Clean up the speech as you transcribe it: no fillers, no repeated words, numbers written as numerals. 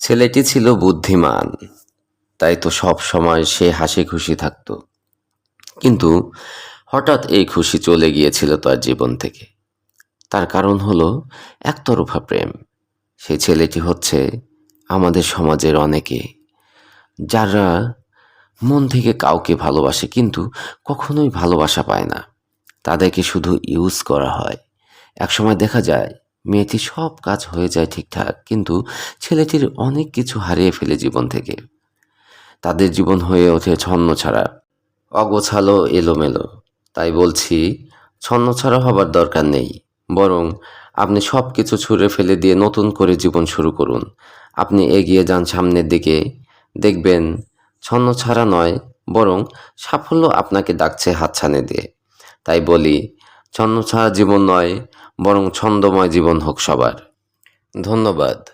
ছেলেটি ছিল বুদ্ধিমান, তাই তো সব সময় সে হাসি খুশি থাকত। কিন্তু হঠাৎ এই খুশি চলে গিয়েছিল তার জীবন থেকে। তার কারণ হলো একতরফা প্রেম। সেই ছেলেটি হচ্ছে আমাদের সমাজের অনেকে, যারা মন থেকে কাউকে ভালোবাসে কিন্তু কখনোই ভালোবাসা পায় না। তাদেরকে শুধু ইউজ করা হয়। একসময় দেখা যায় মেয়েটির সব কাজ হয়ে যায় ঠিকঠাক, কিন্তু ছেলেটির অনেক কিছু হারিয়ে ফেলে জীবন থেকে। তাদের জীবন হয়ে ওঠে ছন্নছাড়া, অগোছালো, এলোমেলো। তাই বলছি, ছন্নছাড়া হবার দরকার নেই। বরং আপনি সব কিছু ছুঁড়ে ফেলে দিয়ে নতুন করে জীবন শুরু করুন। আপনি এগিয়ে যান সামনের দিকে, দেখবেন ছন্নছাড়া নয়, বরং সাফল্য আপনাকে ডাকছে হাতছানি দিয়ে। তাই বলি, ছন্নছাড়া জীবন নয়, বরং ছন্দময় জীবন হোক সবার। ধন্যবাদ।